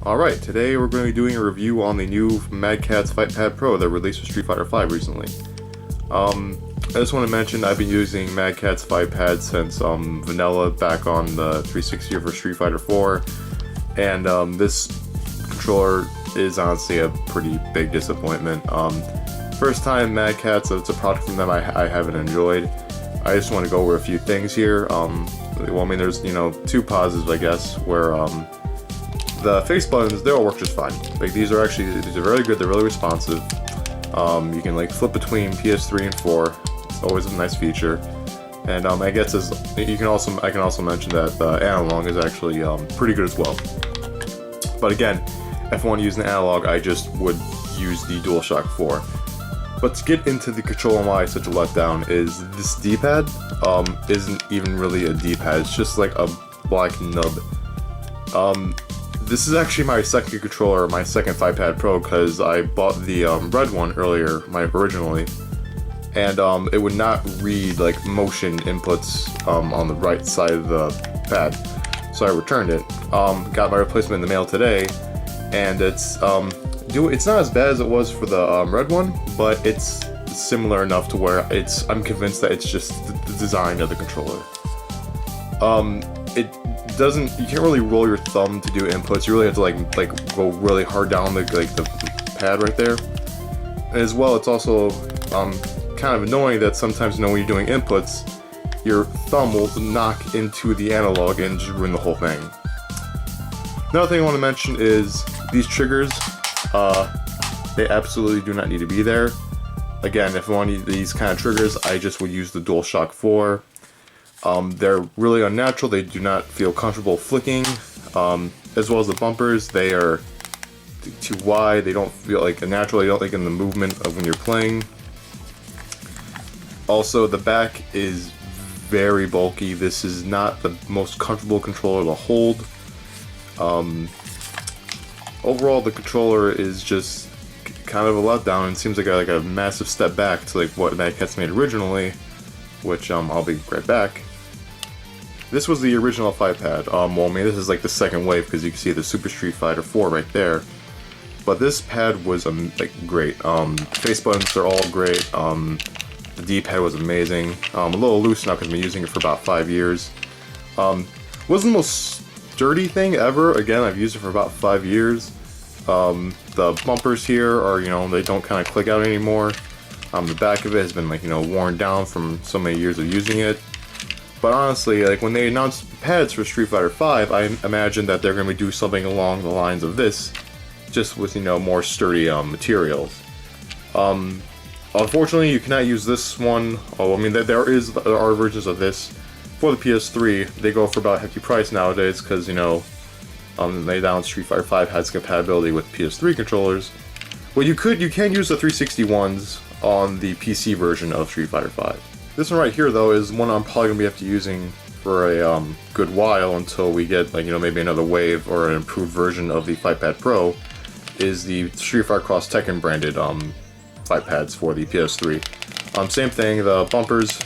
Alright, today we're going to be doing a review on the new MadCatz FightPad Pro that released for Street Fighter V recently. I just want to mention I've been using MadCatz FightPad since vanilla back on the 360 for Street Fighter 4, and this controller is honestly a pretty big disappointment. First time MadCatz, it's a product from them I haven't enjoyed. I just want to go over a few things here. Well, I mean, there's, two positives, I guess, where the face buttons, they all work just fine. Like, these are very good, they're really responsive. You can like flip between PS3 and 4. It's always a nice feature. And I guess I can also mention that the analog is actually pretty good as well. But again, if I want to use an analog, I just would use the DualShock 4. But to get into the control and why it's such a letdown is this D-pad isn't even really a D-pad, it's just like a black nub. This is actually my second controller, my second FightPad Pro, because I bought the red one earlier, originally, and it would not read like motion inputs on the right side of the pad, so I returned it. Got my replacement in the mail today, and it's not as bad as it was for the red one, but it's similar enough to where I'm convinced that it's just the design of the controller. You can't really roll your thumb to do inputs. You really have to like go really hard down the pad right there. And as well, it's also kind of annoying that sometimes when you're doing inputs, your thumb will knock into the analog and just ruin the whole thing. Another thing I want to mention is these triggers. They absolutely do not need to be there. Again, if I want these kind of triggers, I just would use the DualShock 4. They're really unnatural, they do not feel comfortable flicking, as well as the bumpers, they are too wide, they don't feel like natural, they don't like in the movement of when you're playing. Also, the back is very bulky, this is not the most comfortable controller to hold. Overall, the controller is just kind of a letdown, and seems like a massive step back to like what MadCatz made originally, which I'll be right back. This was the original FightPad. Well, I mean, this is like the second wave because you can see the Super Street Fighter 4 right there. But this pad was like great. Face buttons, they're all great. The D-pad was amazing. A little loose now because I've been using it for about 5 years. Wasn't the most sturdy thing ever. Again, I've used it for about 5 years. The bumpers here are, they don't kind of click out anymore. The back of it has been like, worn down from so many years of using it. But honestly, like when they announced pads for Street Fighter V, I imagined that they're going to do something along the lines of this, just with, more sturdy materials. Unfortunately, you cannot use this one. Oh, I mean, there are versions of this for the PS3. They go for about a hefty price nowadays because, they down Street Fighter V has compatibility with PS3 controllers. Well, you can use the 360 ones on the PC version of Street Fighter V. This one right here, though, is one I'm probably going to be using for a good while until we get, maybe another wave or an improved version of the FightPad Pro, is the Street Fighter X Tekken branded fight pads for the PS3. Same thing, the bumpers,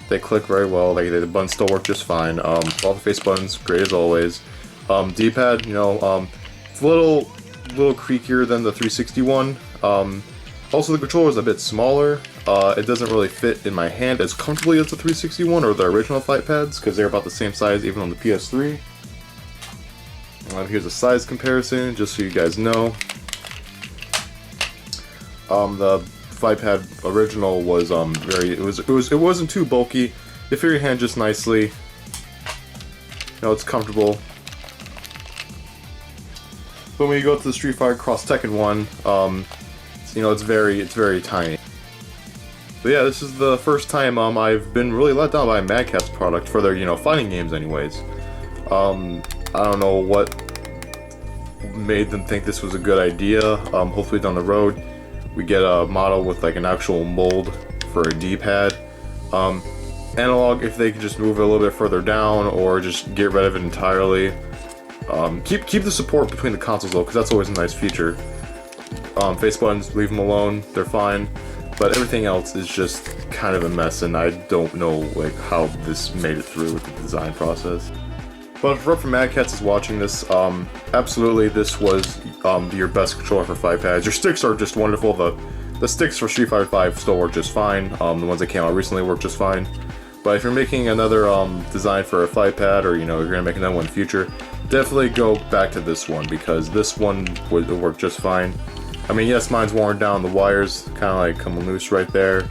they click very well, the buttons still work just fine. All the face buttons, great as always. D-pad, it's a little creakier than the 360 one. Also, the controller is a bit smaller. It doesn't really fit in my hand as comfortably as the 360 one or the original fight pads because they're about the same size even on the PS3. Here's a size comparison, just so you guys know. The fight pad original was it wasn't too bulky. It fit your hand just nicely. It's comfortable. But when you go to the Street Fighter X Tekken one, it's very tiny. But yeah, this is the first time I've been really let down by a MadCatz product for their fighting games anyways. I don't know what made them think this was a good idea. Hopefully down the road we get a model with like an actual mold for a D-pad. Analog, if they could just move it a little bit further down or just get rid of it entirely. Keep the support between the consoles though, because that's always a nice feature. Face buttons, leave them alone, they're fine. But everything else is just kind of a mess, and I don't know how this made it through with the design process. But for MadCatz is watching this, absolutely this was your best controller for fight pads. Your sticks are just wonderful. The sticks for Street Fighter V still work just fine. The ones that came out recently work just fine. But if you're making another design for a fight pad, or you know, you're gonna make another one in the future, definitely go back to this one, because this one would work just fine. I mean, yes, mine's worn down. The wires kind of like come loose right there.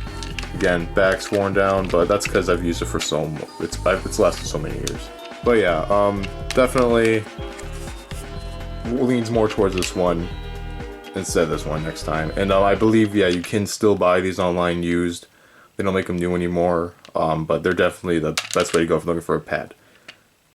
Again, back's worn down, but that's because I've used it for it's lasted so many years. But yeah, definitely leans more towards this one instead of this one next time. And I believe, yeah, you can still buy these online used. They don't make them new anymore, but they're definitely the best way to go if you're looking for a pad.